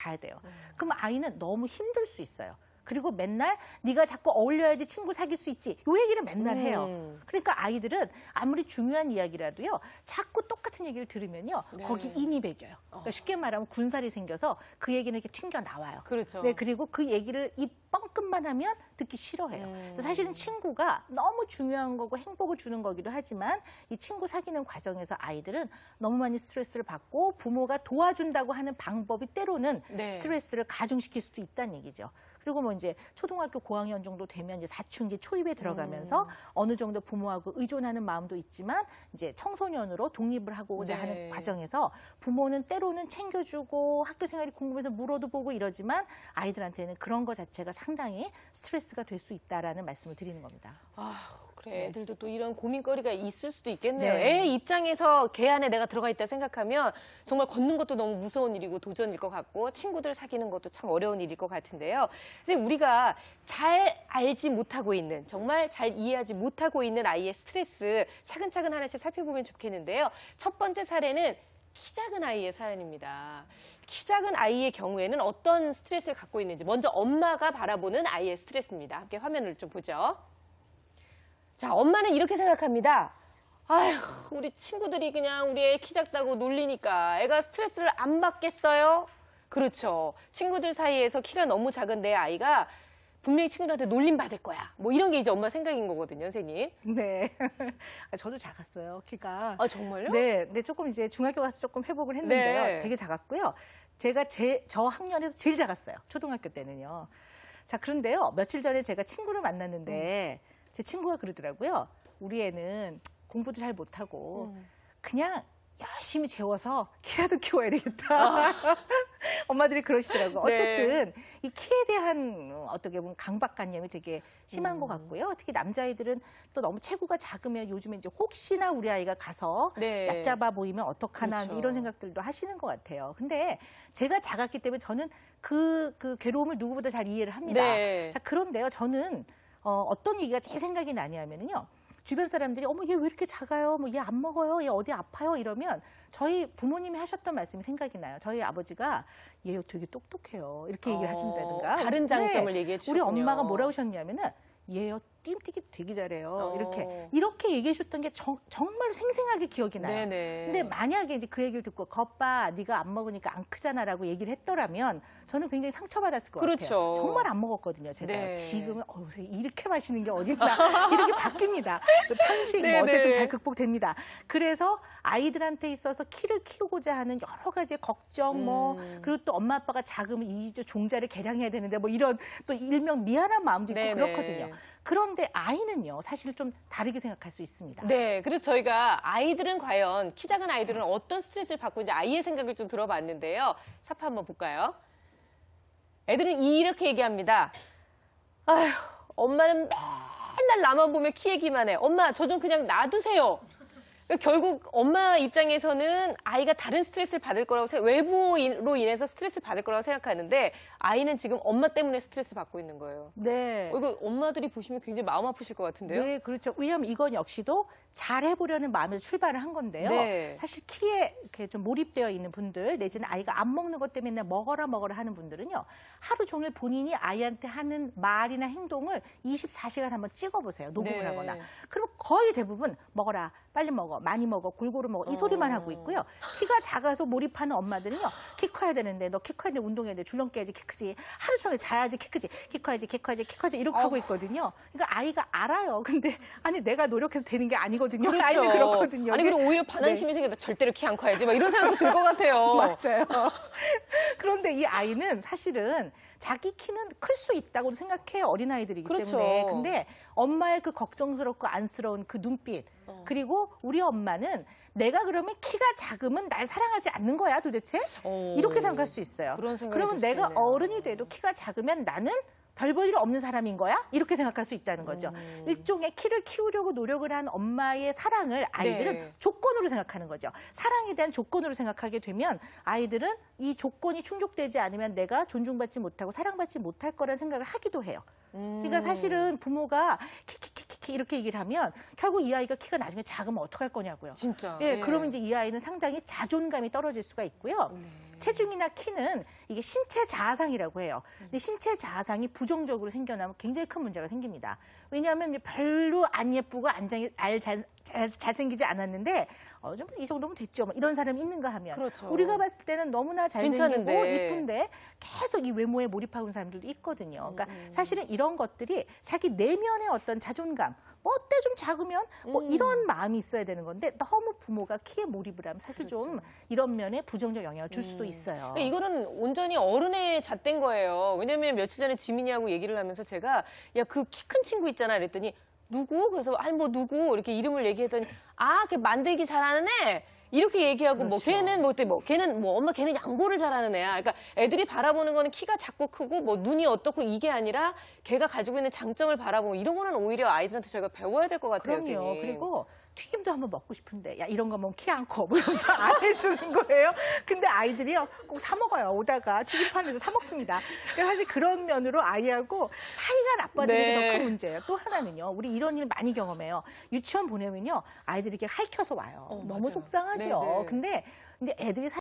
가야 돼요. 그럼 아이는 너무 힘들 수 있어요. 그리고 맨날 네가 자꾸 어울려야지 친구 사귈 수 있지. 이 얘기를 맨날 해요. 그러니까 아이들은 아무리 중요한 이야기라도요. 자꾸 똑같은 얘기를 들으면요. 네. 거기 인이 배겨요. 그러니까 쉽게 말하면 군살이 생겨서 그 얘기는 이렇게 튕겨 나와요. 그렇죠. 네, 그리고 그 얘기를 입 뻥끗만 하면 듣기 싫어해요. 그래서 사실은 친구가 너무 중요한 거고 행복을 주는 거기도 하지만 이 친구 사귀는 과정에서 아이들은 너무 많이 스트레스를 받고 부모가 도와준다고 하는 방법이 때로는 네. 스트레스를 가중시킬 수도 있다는 얘기죠. 그리고 뭐 이제 초등학교 고학년 정도 되면 이제 사춘기 초입에 들어가면서 어느 정도 부모하고 의존하는 마음도 있지만 이제 청소년으로 독립을 하고자 네. 하는 과정에서 부모는 때로는 챙겨주고 학교 생활이 궁금해서 물어도 보고 이러지만 아이들한테는 그런 거 자체가 상당히 스트레스가 될 수 있다라는 말씀을 드리는 겁니다. 아, 그래. 애들도 또 이런 고민거리가 있을 수도 있겠네요. 네. 애 입장에서 걔 안에 내가 들어가 있다 생각하면 정말 걷는 것도 너무 무서운 일이고 도전일 것 같고 친구들 사귀는 것도 참 어려운 일일 것 같은데요. 선생님, 우리가 잘 알지 못하고 있는, 정말 잘 이해하지 못하고 있는 아이의 스트레스 차근차근 하나씩 살펴보면 좋겠는데요. 첫 번째 사례는 키 작은 아이의 사연입니다. 키 작은 아이의 경우에는 어떤 스트레스를 갖고 있는지 먼저 엄마가 바라보는 아이의 스트레스입니다. 함께 화면을 좀 보죠. 자, 엄마는 이렇게 생각합니다. 아휴, 우리 친구들이 그냥 우리 애 키 작다고 놀리니까 애가 스트레스를 안 받겠어요? 그렇죠. 친구들 사이에서 키가 너무 작은 내 아이가 분명히 친구들한테 놀림 받을 거야. 뭐 이런 게 이제 엄마 생각인 거거든요, 선생님. 네. 저도 작았어요, 키가. 아, 정말요? 네. 근데 조금 이제 중학교 가서 조금 회복을 했는데요. 네. 되게 작았고요. 제가 저 학년에서 제일 작았어요. 초등학교 때는요. 자, 그런데요. 며칠 전에 제가 친구를 만났는데 제 친구가 그러더라고요. 우리 애는 공부도 잘 못하고 그냥 열심히 재워서 키라도 키워야 되겠다. 엄마들이 그러시더라고요. 네. 어쨌든 이 키에 대한 어떻게 보면 강박관념이 되게 심한 것 같고요. 특히 남자아이들은 또 너무 체구가 작으면 요즘에 이제 혹시나 우리 아이가 가서 네. 얕잡아 보이면 어떡하나 그렇죠. 이런 생각들도 하시는 것 같아요. 근데 제가 작았기 때문에 저는 그 괴로움을 누구보다 잘 이해를 합니다. 네. 자, 그런데요. 저는 어떤 얘기가 제일 생각이 나냐면요. 주변 사람들이 어머 얘 왜 이렇게 작아요? 뭐 얘 안 먹어요? 얘 어디 아파요? 이러면 저희 부모님이 하셨던 말씀이 생각이 나요. 저희 아버지가 얘 되게 똑똑해요. 이렇게 얘기를 하신다든가. 다른 장점을 얘기해 주셨군요. 우리 엄마가 뭐라고 하셨냐면은 얘요 띠뛰기 되게 잘해요. 이렇게 얘기해 주셨던 게 정말 생생하게 기억이 나요. 네네. 근데 만약에 이제 그 얘기를 듣고 거봐 네가 안 먹으니까 안 크잖아라고 얘기를 했더라면 저는 굉장히 상처받았을 것 그렇죠. 같아요. 정말 안 먹었거든요. 제가 네. 지금은 이렇게 맛있는 게 어딨나 이렇게 바뀝니다. 그래서 편식 뭐 어쨌든 잘 극복됩니다. 그래서 아이들한테 있어서 키를 키우고자 하는 여러 가지 걱정 그리고 또 엄마 아빠가 작으면 이 종자를 개량해야 되는데 뭐 이런 또 일명 미안한 마음도 있고 네네. 그렇거든요. 그런데 아이는요, 사실 좀 다르게 생각할 수 있습니다. 네, 그래서 저희가 아이들은 과연 키 작은 아이들은 어떤 스트레스를 받고 있는지 아이의 생각을 좀 들어봤는데요. 사파 한번 볼까요? 애들은 이렇게 얘기합니다. 아휴, 엄마는 맨날 나만 보면 키 얘기만 해. 엄마, 저 좀 그냥 놔두세요. 결국 엄마 입장에서는 아이가 다른 스트레스를 받을 거라고 외부로 인해서 스트레스를 받을 거라고 생각하는데 아이는 지금 엄마 때문에 스트레스 받고 있는 거예요. 네. 이거 엄마들이 보시면 굉장히 마음 아프실 것 같은데요. 네, 그렇죠. 왜냐하면 이건 역시도 잘해보려는 마음에서 출발을 한 건데요. 네. 사실 키에 이렇게 좀 몰입되어 있는 분들 내지는 아이가 안 먹는 것 때문에 먹어라 하는 분들은요. 하루 종일 본인이 아이한테 하는 말이나 행동을 24시간 한번 찍어보세요. 녹음을 네. 하거나. 그럼 거의 대부분 먹어라, 빨리 먹어, 많이 먹어, 골고루 먹어 이 소리만 하고 있고요. 키가 작아서 몰입하는 엄마들은요. 키 커야 되는데 너 키 커야 되는데 운동해야 돼. 줄넘기 해야지 키 크지. 하루 종일 자야지 키 크지. 키 커야지 키 커야지 키 커야지 이러고 하고 있거든요. 그러니까 아이가 알아요. 근데 아니 내가 노력해서 되는 게 아니거든요. 그렇죠. 아이는 그렇거든요. 아니 그리고 오히려 반항심이 생겨서 절대로 키 안 커야지 막 이런 생각도 들 것 같아요. 맞아요. 그런데 이 아이는 사실은 자기 키는 클 수 있다고 생각해요. 어린아이들이기 그렇죠. 때문에. 근데 엄마의 그 걱정스럽고 안쓰러운 그 눈빛 그리고 우리 엄마는 내가 그러면 키가 작으면 날 사랑하지 않는 거야 도대체? 이렇게 생각할 수 있어요. 그런 생각이 그러면 들 수 내가 있네요. 어른이 돼도 키가 작으면 나는 별 볼 일 없는 사람인 거야? 이렇게 생각할 수 있다는 거죠. 일종의 키를 키우려고 노력을 한 엄마의 사랑을 아이들은 네. 조건으로 생각하는 거죠. 사랑에 대한 조건으로 생각하게 되면 아이들은 이 조건이 충족되지 않으면 내가 존중받지 못하고 사랑받지 못할 거라는 생각을 하기도 해요. 그러니까 사실은 부모가 키키키키 이렇게 얘기를 하면 결국 이 아이가 키가 나중에 작으면 어떡할 거냐고요. 진짜. 예, 그러면 이제 이 아이는 상당히 자존감이 떨어질 수가 있고요. 체중이나 키는 이게 신체 자아상이라고 해요. 근데 신체 자아상이 부정적으로 생겨나면 굉장히 큰 문제가 생깁니다. 왜냐하면 별로 안 예쁘고 잘생기지 않았는데 좀 이 정도면 됐죠. 뭐 이런 사람이 있는가 하면 그렇죠. 우리가 봤을 때는 너무나 잘생기고 괜찮은데. 이쁜데 계속 이 외모에 몰입하고 있는 사람들도 있거든요. 그러니까 사실은 이런 것들이 자기 내면의 어떤 자존감, 뭐 어때 좀 작으면 뭐 이런 마음이 있어야 되는 건데 너무 부모가 키에 몰입을 하면 사실 좀 이런 면에 부정적 영향을 줄 수도 있어요. 그러니까 이거는 온전히 어른의 잣대인 거예요. 왜냐면 며칠 전에 지민이하고 얘기를 하면서 제가 야, 그 키 큰 친구 있잖아. 그랬더니 누구? 그래서 아니 뭐 누구? 이렇게 이름을 얘기했더니 아, 걔 만들기 잘하는 애. 이렇게 얘기하고 뭐 그렇죠. 걔는 뭐 어때 뭐 걔는 뭐 엄마 걔는 양보를 잘하는 애야. 그러니까 애들이 바라보는 거는 키가 작고 크고 뭐 눈이 어떻고 이게 아니라 걔가 가지고 있는 장점을 바라보고 이런 거는 오히려 아이들한테 저희가 배워야 될 것 같아요. 그럼요. 선생님. 그리고 튀김도 한번 먹고 싶은데 야 이런 거 먹으면 키 안 커. 그러면서 안 해주는 거예요. 근데 아이들이요 꼭 사 먹어요. 오다가 튀김판에서 사 먹습니다. 그러니까 사실 그런 면으로 아이하고 사이가 나빠지는 게 더 큰 문제예요. 또 하나는요. 우리 이런 일 많이 경험해요. 유치원 보내면요 아이들이 이렇게 할켜서 와요. 너무 맞아요. 속상하죠. 네네. 근데 이제 애들이